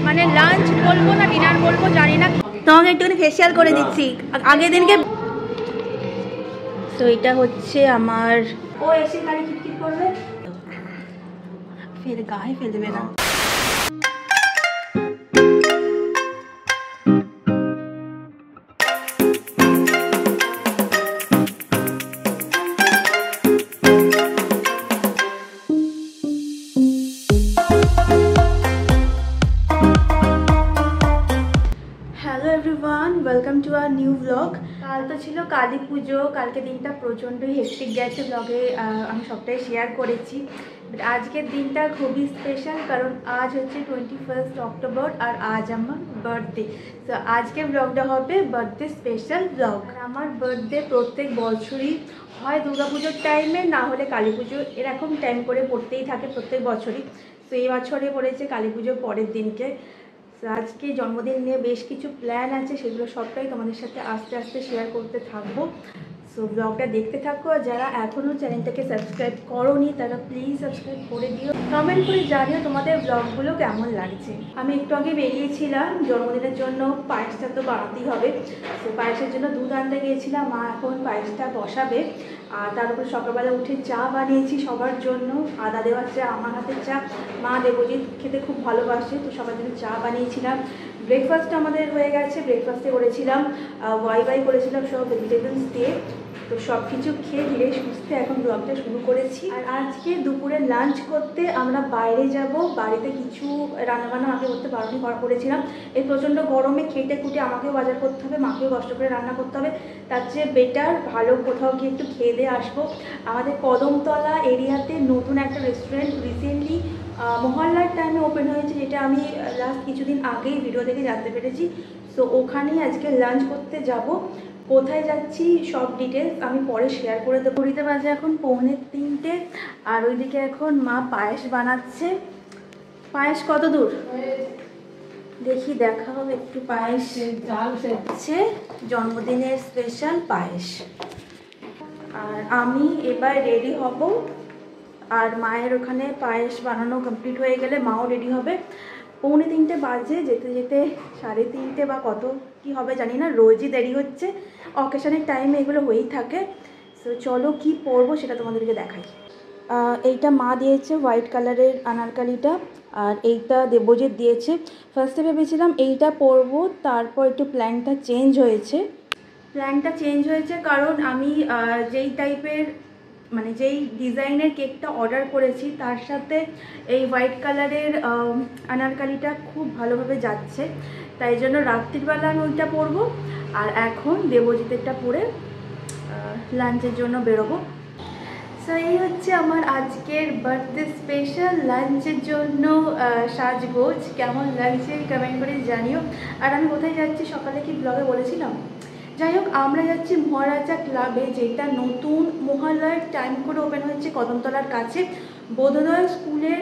মানে লাঞ্চ বলবো না ডিনার বলবো জানি না। তোমাকে একটুখানি ফেসিয়াল করে দিচ্ছি আগের দিনকে। তো এটা হচ্ছে আমার, ও এসে গাড়ি খিটখিট করবে, ফের গায়ে ফেলবে না। Welcome to our new blog. কাল তো ছিল কালী পুজো, কালকে দিনটা প্রচণ্ডই হেক্টিক গেছে, ব্লগে আমি সবটাই শেয়ার করেছি। বাট আজকের দিনটা খুবই স্পেশাল, কারণ আজ হচ্ছে 21 অক্টোবর আর আজ আমার বার্থডে। তো আজকের ব্লগটা হবে বার্থডে স্পেশাল ব্লগ। আমার বার্থডে প্রত্যেক বছরই হয় দুর্গাপুজোর টাইমে, না হলে কালী পুজো, এরকম টাইম করে পড়তেই থাকে প্রত্যেক বছরই। তো এই বছরে পড়েছে কালী পুজোর পরের দিনকে। আজকে জন্মদিন নিয়ে বেশ কিছু প্ল্যান আছে, সেগুলো সবটাই তোমাদের সাথে আস্তে আস্তে শেয়ার করতে থাকবো। সো ব্লগটা দেখতে থাকো। আর যারা এখনও চ্যানেলটাকে সাবস্ক্রাইব করোনি তারা প্লিজ সাবস্ক্রাইব করে দিও, কমেন্ট করে জানিও তোমাদের ব্লগগুলো কেমন লাগছে। আমি একটু আগে বেরিয়েছিলাম জন্মদিনের জন্য, পায়েসটা তো বানাতেই হবে। তো পায়েসের জন্য দুধ আনতে গিয়েছিলাম, মা এখন পায়েসটা বসাবে। আর তার উপর সকালবেলা উঠে চা বানিয়েছি সবার জন্য, আদা দেওয়ার চা, আমার হাতের চা। মা দেবজিৎ খেতে খুব ভালোবাসে, তো সবার জন্য চা বানিয়েছিলাম। ব্রেকফাস্ট আমাদের হয়ে গেছে, ব্রেকফাস্টে করেছিলাম ওয়াই করেছিলাম সব ভেজিটেবলস দিয়ে। তো সব কিছু খেয়ে ধীরে সুস্থে এখন ব্লগটা শুরু করেছি। আর আজকে দুপুরে লাঞ্চ করতে আমরা বাইরে যাব, বাড়িতে কিছু রান্নাবান্না আগে করতে বারণই করেছিলাম। এই প্রচণ্ড গরমে খেটে খুঁটে আমাকেও বাজার করতে হবে, মাকেও কষ্ট করে রান্না করতে হবে, তার চেয়ে বেটার ভালো কোথাও গিয়ে একটু খেয়ে দিয়ে আসবো। আমাদের কদমতলা এরিয়াতে নতুন একটা রেস্টুরেন্ট রিসেন্টলি মহল্লার টাইমে ওপেন হয়েছে, যেটা আমি লাস্ট কিছুদিন আগেই ভিডিও দেখে জানতে পেরেছি। সো ওখানেই আজকে লাঞ্চ করতে যাব। কোথায় যাচ্ছি সব ডিটেলস আমি পরে শেয়ার করে দেবো। ঘড়িতে বাজে এখন 2:45, আর ওইদিকে এখন মা পায়েস বানাচ্ছে। পায়েস কত দূর দেখি, দেখাও একটু। পায়েস হচ্ছে জন্মদিনের স্পেশাল পায়েস। আর আমি এবার রেডি হব, আর মায়ের ওখানে পায়েস বানানো কমপ্লিট হয়ে গেলে মাও রেডি হবে। 2:45 বাজে, যেতে যেতে 3:30 বা কত কি হবে জানি না, রোজই দেরি হচ্ছে, অকেশনের টাইমে এগুলো হয়েই থাকে। সো চলো কি পরবো সেটা তোমাদেরকে দেখাই। এইটা মা দিয়েছে হোয়াইট কালারের আনারকালিটা, আর এইটা দেবজিৎ দিয়েছে। ফার্স্টে ভেবেছিলাম এইটা পরবো, তারপর একটু প্ল্যানটা চেঞ্জ হয়েছে। কারণ আমি যেই টাইপের মানে যেই ডিজাইনের কেকটা অর্ডার করেছি তার সাথে এই হোয়াইট কালারের আনারকালিটা খুব ভালোভাবে যাচ্ছে, তাই জন্য রাত্রিবেলা আমি ওইটা পরবো। আর এখন দেবজিতেরটা পরে লাঞ্চের জন্য বেরোবো। সো এই হচ্ছে আমার আজকের বার্থডে স্পেশাল লাঞ্চের জন্য সাজগোজ। কেমন লাগছে কমেন্ট করে জানিও। আর আমি কোথায় যাচ্ছি সকালে কি ব্লগে বলেছিলাম, যাই হোক আমরা যাচ্ছি মহারাজা ক্লাবে, যেটা নতুন মহালয়ার টাইম করে ওপেন হচ্ছে কদমতলার কাছে, বোধোদয় স্কুলের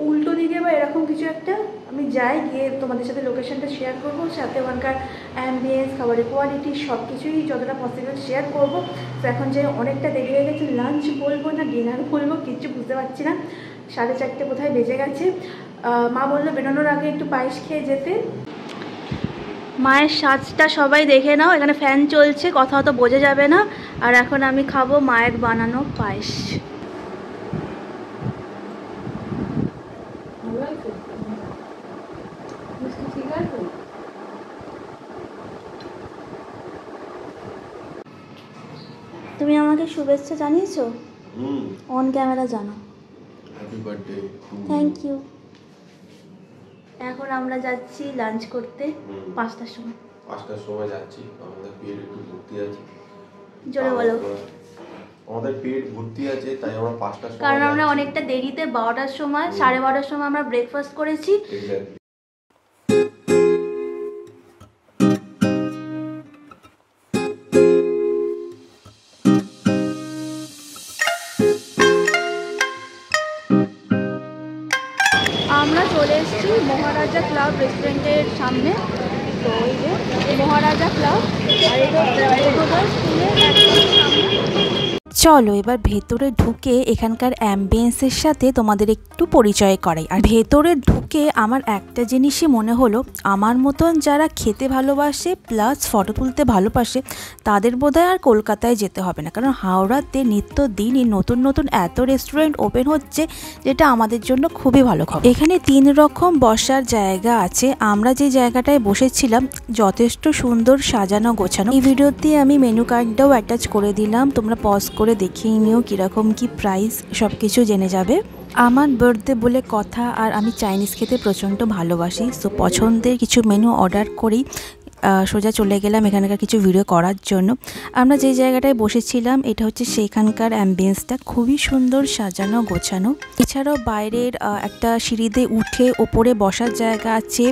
উল্টো দিকে বা এরকম কিছু একটা। আমি যাই, গিয়ে তোমাদের সাথে লোকেশনটা শেয়ার করবো, সাথে ওখানকার অ্যাম্বিয়েন্স, খাবারের কোয়ালিটি সব কিছুই যতটা পসিবল শেয়ার করবো। তো এখন যে অনেকটা দেরি হয়ে গেছে, লাঞ্চ বলবো না ডিনার বলবো কিচ্ছু বুঝতে পারছি না, 4:30 কোথায় বেজে গেছে। মা বললো বেরোনোর আগে একটু পায়েস খেয়ে যেতে। মায়ের সাজটা সবাই দেখে নাও, এখানে ফ্যান চলছে, কথা তো বোঝা যাবে না। আর এখন আমি খাবো মায়ের বানানো পায়েস। তুমি আমাকে শুভেচ্ছা জানিয়েছো, অন ক্যামেরা জানো। Happy birthday. Thank you. এখন আমরা যাচ্ছি লাঞ্চ করতে 5টার সময়। 5টার সময় যাচ্ছি, আমাদের পেট একটু ভর্তি আছে। জোরে বলো। আমাদের পেট ভর্তি আছে, তাই আমরা 5টার সময়, কারণ আমরা অনেকটা দেরিতে 12টার সময় 12:30টার সময় আমরা ব্রেকফাস্ট করেছি। আমরা চলে এসেছি মহারাজা ক্লাব রেস্টুরেন্টের সামনে। তো এই যে মহারাজা ক্লাব, আর এটা স্কুলের একদম সামনে। চলো এবার ভেতরে ঢুকে এখানকার অ্যাম্বিয়েন্সের সাথে তোমাদের একটু পরিচয় করাই। আর ভেতরে ঢুকে আমার একটা জিনিসই মনে হলো, আমার মতন যারা খেতে ভালোবাসে প্লাস ফটো তুলতে ভালোবাসে তাদের বোধহয় আর কলকাতায় যেতে হবে না, কারণ হাওড়াতে নিত্যদিনই নতুন নতুন এত রেস্টুরেন্ট ওপেন হচ্ছে, যেটা আমাদের জন্য খুবই ভালো খবর। এখানে 3 রকম বসার জায়গা আছে। আমরা যে জায়গাটায় বসেছিলাম যথেষ্ট সুন্দর সাজানো গোছানো। এই ভিডিওতে আমি মেনু কার্ডটাও অ্যাটাচ করে দিলাম, তোমরা পজ করে দেখিয়ে নিও কীরকম কি প্রাইস, সব কিছু জেনে যাবে। আমার বার্থডে বলে কথা, আর আমি চাইনিজ খেতে প্রচণ্ড ভালোবাসি, সো পছন্দের কিছু মেনু অর্ডার করি সোজা চলে গেলাম এখানকার কিছু ভিডিও করার জন্য। আমরা যে জায়গাটায় বসেছিলাম এটা হচ্ছে সেইখানকার অ্যাম্বিয়েন্সটা, খুবই সুন্দর সাজানো গোছানো। এছাড়াও বাইরের একটা সিঁড়িতে উঠে ওপরে বসার জায়গা আছে,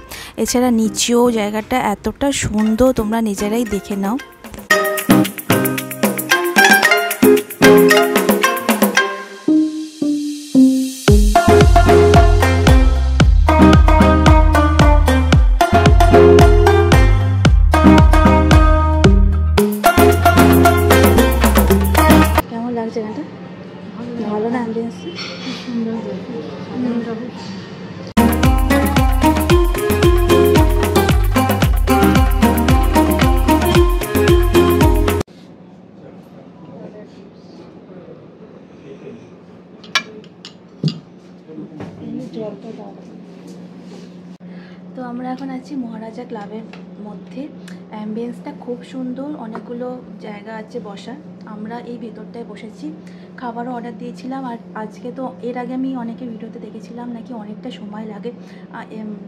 এছাড়া নিচেও জায়গাটা এতটা সুন্দর, তোমরা নিজেরাই দেখে নাও। ভালো না অ্যাম্বিয়েন্স? সুন্দর। তো আমরা এখন আছি মহারাজা ক্লাবের মধ্যে। অ্যাম্বিয়েন্সটা খুব সুন্দর, অনেকগুলো জায়গা আছে বসার। আমরা এই ভেতরটায় বসেছি, খাবারও অর্ডার দিয়েছিলাম। আর আজকে তো এর আগে আমি অনেকে ভিডিওতে দেখেছিলাম নাকি অনেকটা সময় লাগে,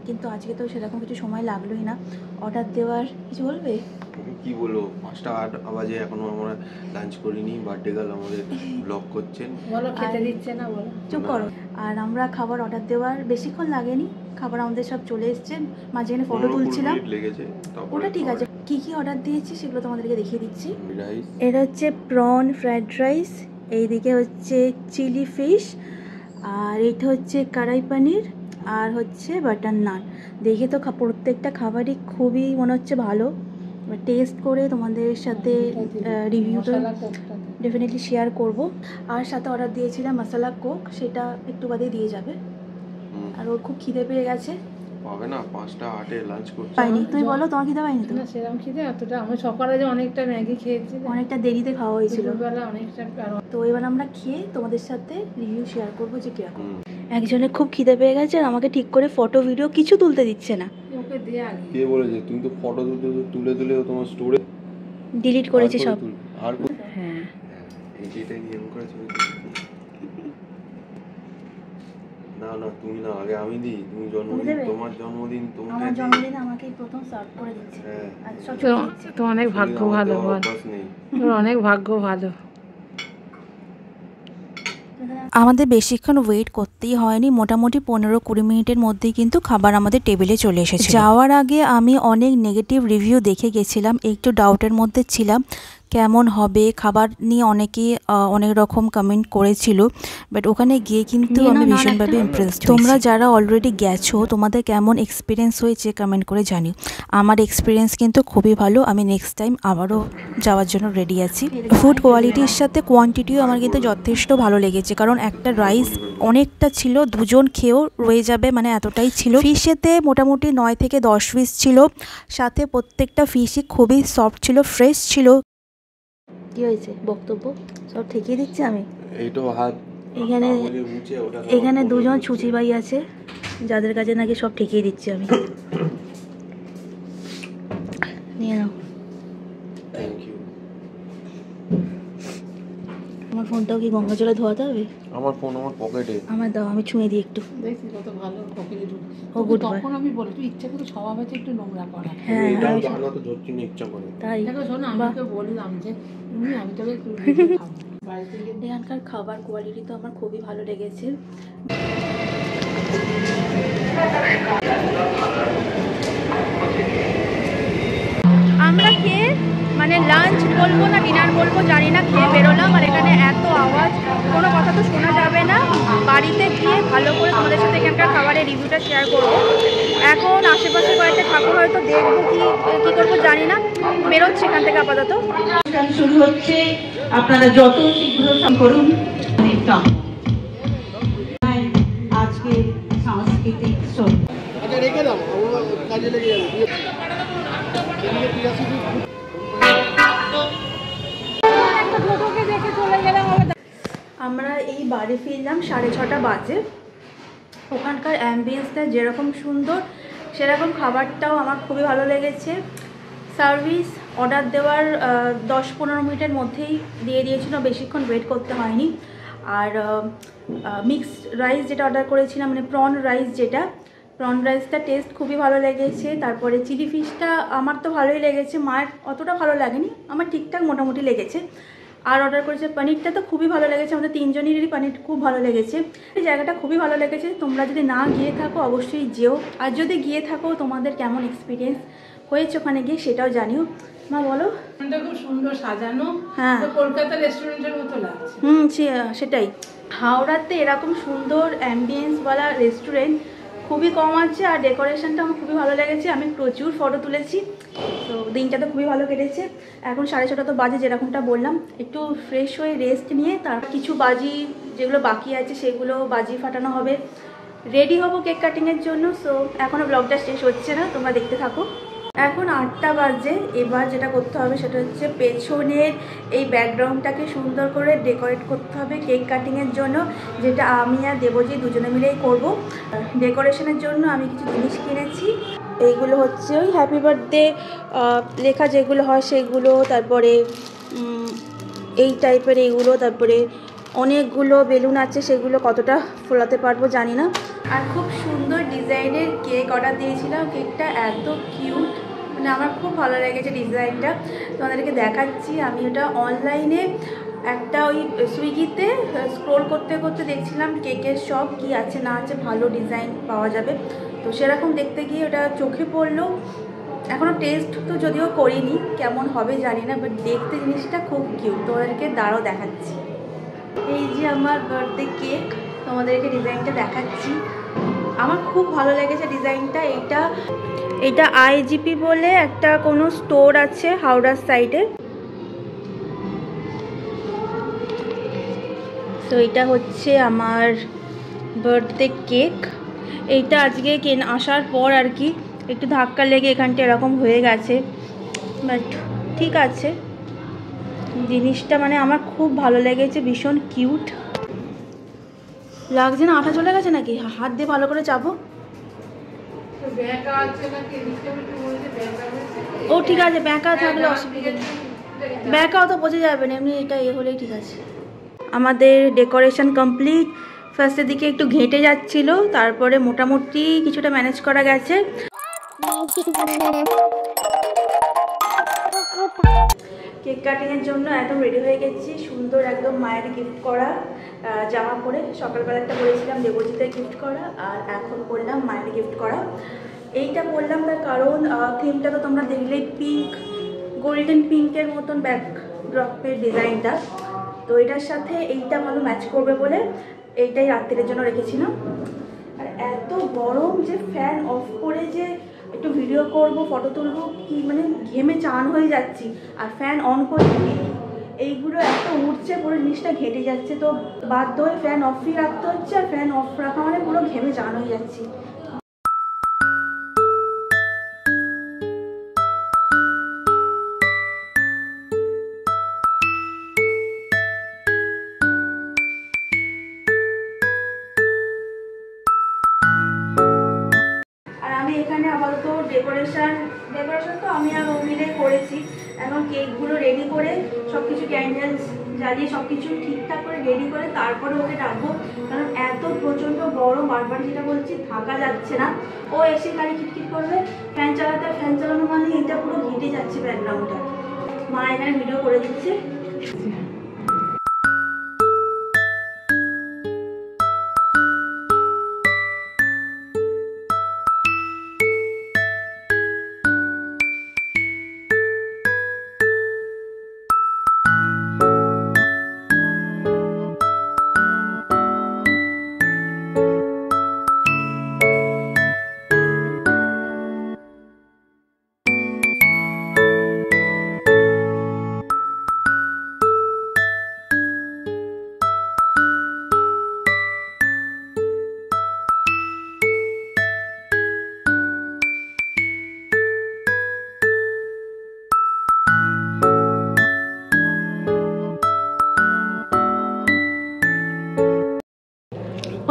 কিন্তু আজকে তো সেরকম কিছু সময় লাগলোই না অর্ডার দেওয়ার। কিছু বলবে? কি বলবো, 5টা 8 বাজে এখনো আমরা লাঞ্চ করিনি। বার্থডে গার্ল আমাদের ব্লগ করছেন, বলো খেতে দিচ্ছে না, বলো চুপ করো। আর আমরা খাবার অর্ডার দেওয়ার বেশিক্ষণ লাগেনি, খাবার আমাদের সব চলে এসছে। মাঝখানে ফটো তুলছিলাম, ওটা ঠিক আছে। কি কি অর্ডার দিয়েছি সেগুলো তোমাদেরকে দেখিয়ে দিচ্ছি। এটা হচ্ছে প্রন ফ্রাইড রাইস, এইদিকে হচ্ছে চিলি ফিশ, আর এটা হচ্ছে কড়াই পনির, আর হচ্ছে বাটার নান। দেখে তো প্রত্যেকটা খাবারই খুবই মনে হচ্ছে ভালো। টেস্ট করে তোমাদের সাথে রিভিউটা ডেফিনেটলি শেয়ার করব। আর সাথে অর্ডার দিয়েছিলাম মশলা কোক, সেটা একটু বাদে দিয়ে যাবে। আর ওর খুব খিদে পেয়ে গেছে, পাবে না 5টা 8-এ লাঞ্চ করতে পাইনি। তুমি বলো তোমার খিদে পাইনি? তো না সেরকম খিদে এতটা, আমি সকালে যে অনেকটা ম্যাগি খেয়েছি, অনেকটা দেরিতে খাওয়া হয়েছিল, দুপুরবেলা অনেকটা। তো এবার আমরা খেয়ে তোমাদের সাথে রিভিউ শেয়ার করবো যে কিরকম। একজনের খুব খিদে পেয়ে গেছে আর আমাকে ঠিক করে ফটো ভিডিও কিছু তুলতে দিচ্ছে না। ওকে দিয়ে আগে কে বলেছে? তুমি তো ফটো তুলে তোমার স্টোরে ডিলিট করেছে সব। আর হ্যাঁ এইটা নিয়ম করেছে না না, তুমি না, আগে আমি দিই। তুমি জন্মদিন, তোমার জন্মদিন, তোমার আমার জন্মদিনে আমাকেই প্রথম সার্ভ করে দিচ্ছে। আর সব তো অনেক ভাগ্য ভালো, তোর অনেক ভাগ্য ভালো। আমাদের বেশিক্ষণ ওয়েট করতেই হয়নি, মোটামুটি 15-20 মিনিটের মধ্যেই কিন্তু খাবার আমাদের টেবিলে চলে এসেছে। যাওয়ার আগে আমি অনেক নেগেটিভ রিভিউ দেখে গেছিলাম, একটু ডাউটের মধ্যে ছিলাম কেমন হবে খাবার নিয়ে। অনেকেই অনেক রকম কমেন্ট করেছিল, বাট ওখানে গিয়ে কিন্তু আমি ভীষণভাবে ইমপ্রেসড। তোমরা যারা অলরেডি গেছো তোমাদের কেমন এক্সপিরিয়েন্স হয়েছে কমেন্ট করে জানিও। আমার এক্সপিরিয়েন্স কিন্তু খুবই ভালো, আমি নেক্সট টাইম আবারও যাওয়ার জন্য রেডি আছি। ফুড কোয়ালিটির সাথে কোয়ান্টিটিও আমার কিন্তু যথেষ্ট ভালো লেগেছে, কারণ একটা রাইস অনেকটা ছিল, দুজন খেয়েও রয়ে যাবে, মানে এতটাই ছিল। ফিশেতে মোটামুটি 9 থেকে 10 পিস ছিল, সাথে প্রত্যেকটা ফিশই খুবই সফট ছিল, ফ্রেশ ছিল। কি হয়েছে বক্তব্য সব ঠিকই দিচ্ছি আমি। এইটো হাত এখানে দুজন ছুচিবাই আছে যাদের কাছে নাকি সব ঠিকই দিচ্ছি আমি। নিয়ে নাও। Thank you. আমার ফোনটাও কি গঙ্গা জলে ধোয়াতে হবে? আমার ফোন আমার পকেটে। আমার দাও, আমি ছুঁয়ে দিই একটু। দেখছি কত ভালো পকেটে ঢুকে। ও গুড বয়। তখন আমি বলি তুই ইচ্ছা করে স্বভাব আছে একটু নোংরা করা। হ্যাঁ এটাও জানা তো ধরছি না ইচ্ছা করে। তাই দেখো শোনো, আমি তো বললাম যে আমি তোকে একটু খাবো। বাড়িতে গিয়ে এখানকার খাবার কোয়ালিটি তো আমার খুবই ভালো লেগেছে। আমরা খেয়ে মানে লাঞ্চ বলবো না ডিনার বলবো জানি না, খেয়ে বেরোলাম। আর এখানে এত আওয়াজ, কোনো কথা তো শোনা যাবে না, বাড়িতে গিয়ে ভালো করে তোমাদের সাথে এখানকার খাবারের রিভিউটা শেয়ার করবো। এখন আশেপাশে কয়েকটা ঠাকুর হয়তো দেখবো, কি করবো জানি না, বেরোচ্ছে এখান থেকে আপাতত। শুরু হচ্ছে, আপনারা যত শীঘ্র করুন। আজকে সাংস্কৃতিক শো আমরা এই বাড়ি ফিরলাম 6:30 বাজে। ওখানকার অ্যাম্বিয়েন্সটা যেরকম সুন্দর সেরকম খাবারটাও আমার খুবই ভালো লেগেছে। সার্ভিস অর্ডার দেওয়ার 10-15 মিনিটের মধ্যেই দিয়ে দিয়েছিল, বেশিক্ষণ ওয়েট করতে হয়নি। আর মিক্সড রাইস যেটা অর্ডার করেছিলাম, মানে প্রন রাইস, যেটা প্রন রাইসটা টেস্ট খুবই ভালো লেগেছে। তারপরে চিলি ফিশটা আমার তো ভালোই লেগেছে, মায়ের অতটা ভালো লাগেনি, আমার ঠিকঠাক মোটামুটি লেগেছে। আর অর্ডার করেছে পনিরটা তো খুবই ভালো লেগেছে, আমাদের 3 জনেরই পনির খুব ভালো লেগেছে। এই জায়গাটা খুবই ভালো লেগেছে। তোমরা যদি না গিয়ে থাকো অবশ্যই যেও, আর যদি গিয়ে থাকো তোমাদের কেমন এক্সপিরিয়েন্স হয়েছে ওখানে গিয়ে সেটাও জানিও। মা বলো। খুব সুন্দর সাজানো, হ্যাঁ, কলকাতা রেস্টুরেন্টের মতো লাগছে। সেটাই। হাওড়াতে এরকম সুন্দর অ্যাম্বিয়েন্সওয়ালা রেস্টুরেন্ট খুবই কম আছে, আর ডেকোরেশনটা আমার খুবই ভালো লেগেছে। আমি প্রচুর ফটো তুলেছি, তো দিনটা তো খুবই ভালো কেটেছে। এখন 6:30 তো বাজে, যেরকমটা বললাম, একটু ফ্রেশ হয়ে রেস্ট নিয়ে তার কিছু বাজি যেগুলো বাকি আছে সেগুলো বাজি ফাটানো হবে, রেডি হব কেক কাটিংয়ের জন্য। সো এখনও ব্লগটা শেষ হচ্ছে না, তোমরা দেখতে থাকো। এখন 8টা বাজে। এবার যেটা করতে হবে সেটা হচ্ছে পেছনের এই ব্যাকগ্রাউন্ডটাকে সুন্দর করে ডেকোরেট করতে হবে কেক কাটিংয়ের জন্য, যেটা আমি আর দেবজি দুজনে মিলেই করব। ডেকোরেশনের জন্য আমি কিছু জিনিস কিনেছি। এইগুলো হচ্ছে ওই হ্যাপি বার্থডে লেখা যেগুলো হয় সেগুলো, তারপরে এই টাইপের এইগুলো, তারপরে অনেকগুলো বেলুন আছে, সেগুলো কতটা ফোলাতে পারবো জানি না। আর খুব সুন্দর ডিজাইনের কেক অর্ডার দিয়েছিলাম, কেকটা এত কিউট, মানে আমার খুব ভালো লেগেছে ডিজাইনটা। তোমাদেরকে দেখাচ্ছি। আমি ওটা অনলাইনে একটা ওই সুইগিতে স্ক্রোল করতে করতে দেখছিলাম কেকের সব কি আছে না আছে, ভালো ডিজাইন পাওয়া যাবে, তো সেরকম দেখতে গিয়ে ওটা চোখে পড়লো। এখনও টেস্ট তো যদিও করিনি, কেমন হবে জানি না, বাট দেখতে জিনিসটা খুব কিউট। তোমাদেরকে দাঁড়াও দেখাচ্ছি। এই যে আমার বার্থডে কেক, তোমাদেরকে ডিজাইনটা দেখাচ্ছি। আমার খুব ভালো লেগেছে ডিজাইনটা। এটা আইজিপি বলে একটা কোনো স্টোর আছে হাওড়ার সাইডে। তো এটা হচ্ছে আমার বার্থডে কেক। এইটা আজকে আসার পর আর কি একটু ধাক্কা লেগে এখানটা এরকম হয়ে গেছে, বাট ঠিক আছে। জিনিসটা মানে আমার খুব ভালো লেগেছে, ভীষণ কিউট লাগছে না? আঠা চলে গেছে নাকি? হাত দিয়ে ভালো করে চাপো। ও ঠিক আছে, ব্যাঁকা থাকলে অসুবিধা নেই, ব্যাঁকাও তো বোঝা যাবে না, এমনি এটা হলেই ঠিক আছে। আমাদের ডেকোরেশন কমপ্লিট। ফার্স্টের দিকে একটু ঘেঁটে যাচ্ছিল, তারপরে মোটামুটি কিছুটা ম্যানেজ করা গেছে। কেক কাটিংয়ের জন্য একদম রেডি হয়ে গেছি, সুন্দর একদম মায়ের গিফট করা জামা পরে। সকালবেলা একটা পরেছিলাম দেবজিতের গিফট করা, আর এখন পরলাম মায়ের গিফট করা। এইটা পরলাম তার কারণ থিমটা তো তোমরা দেখলেই, পিঙ্ক, গোল্ডেন পিঙ্কের মতন ব্যাকড্রপের ডিজাইনটা, তো এটার সাথে এইটা ভালো ম্যাচ করবে বলে এইটাই রাত্রির জন্য রেখেছিলাম। আর এত গরম যে ফ্যান অফ করে যে একটু ভিডিও করব, ফটো তুলবো, কি মানে ঘেমে চান হয়ে যাচ্ছি। আর ফ্যান অন করে এইগুলো এত উঠছে, পুরো জিনিসটা ঘেটে যাচ্ছে, তো বাধ্য হয়ে ফ্যান অফই রাখতে হচ্ছে। আর ফ্যান অফ রাখা মানে পুরো ঘেমে চান হয়ে যাচ্ছি। এখানে আপাতত ডেকোরেশন তো আমি আর ও মিলে করেছি। এখন কেকগুলো রেডি করে সব কিছু ক্যান্ডেলস জ্বালিয়ে সব কিছু ঠিকঠাক করে রেডি করে তারপরে ওকে ডাকবো, কারণ এত প্রচণ্ড গরম, বারবার যেটা বলছি, থাকা যাচ্ছে না। ও এসে খালি খিটখিট করবে, ফ্যান চালানো মানে এটা পুরো ঘেটে যাচ্ছে ব্যাকগ্রাউন্ডটা। মা এখানে ভিডিও করে দিচ্ছে।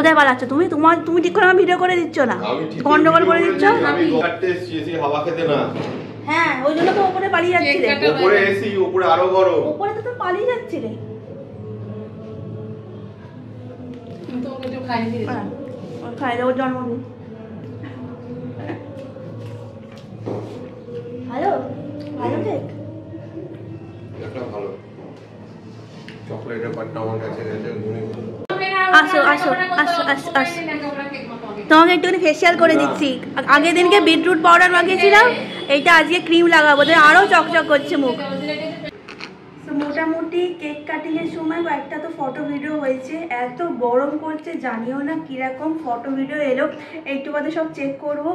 কোথায় পালাচ্ছ তুমি? তুমি ঠিক করে আমার ভিডিও করে দিচ্ছ না, গন্ডগোল করে দিচ্ছ। আমি কাটতে এসেছি হাওয়া খেতে না। হ্যাঁ ওই জন্য তো উপরে পালিয়ে যাচ্ছিলে। উপরে এসি, উপরে আরো গরম। উপরে তো তুমি পালিয়ে যাচ্ছিলে। কিন্তু ওকে তো খাইয়ে দিয়েছি। খাই দেবো জন্মদিন। ভালো ভালো কেক। এটা ভালো। চকলেটের পাটটা আমার কাছে গেছে গুনি। আসো আসো আসো আসো আসো, তোমাকে একটুখানি ফেসিয়াল করে দিচ্ছি। আগের দিনকে বিটরুট পাউডার মাখিয়েছিলাম, এইটা আজকে ক্রিম লাগাবো, আরও চকচক করছে মুখ। তো মোটামুটি কেক কাটিংয়ের সময় কয়েকটা তো ফটো ভিডিও হয়েছে। এত গরম করছে জানিও না কীরকম ফটো ভিডিও এলো, একটু বাদে সব চেক করব।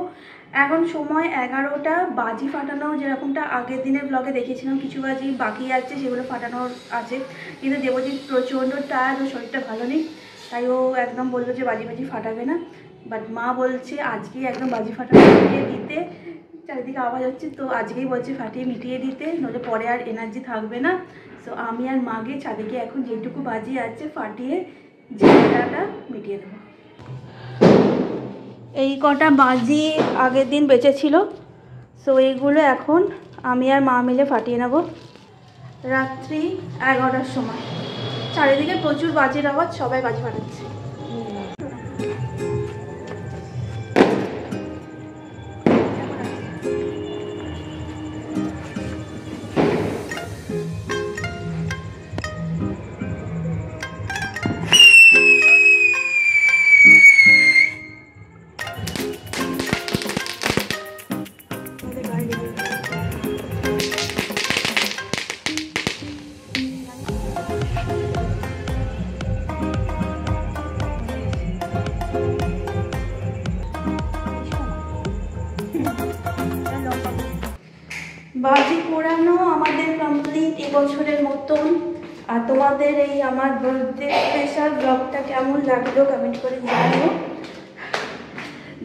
এখন সময় 11টা, বাজি ফাটানো যেরকমটা আগের দিনের ব্লগে দেখেছিলাম কিছু বাজি বাকি আছে, সেগুলো ফাটানোর আছে। কিন্তু দেবজিৎ প্রচণ্ড টায়ার্ড, ওর শরীরটা ভালো নেই, তাই ও একদম বললো যে বাজি ফাটাবে না। বাট মা বলছে আজকেই একদম বাজি ফাটানো মিটিয়ে দিতে। চারিদিকে আওয়াজ হচ্ছে, তো আজকেই বলছে ফাটিয়ে মিটিয়ে দিতে, নইলে পরে আর এনার্জি থাকবে না। সো আমি আর মাকে ছাদে গিয়ে এখন যেটুকু বাজি আছে ফাটিয়ে ঝামেলাটা মিটিয়ে দেবো। এই কটা বাজি আগের দিন বেঁচেছিল, সো এইগুলো এখন আমি আর মা মিলে ফাটিয়ে নেব রাত্রি 11টার সময়। চারিদিকে প্রচুর বাজির আওয়াজ, সবাই বাজি ফাটাচ্ছে। বাজি পোড়ানো আমাদের কমপ্লিট এবছরের মতন। আর তোমাদের এই আমার বার্থডে স্পেশাল ব্লগটা কেমন লাগলো কমেন্ট করে জানিও।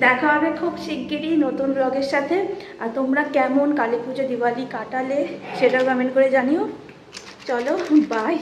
দেখা হবে খুব শিগগিরই নতুন ব্লগের সাথে। আর তোমরা কেমন কালী পুজো দিওয়ালি কাটালে সেটাও কমেন্ট করে জানিও। চলো বাই।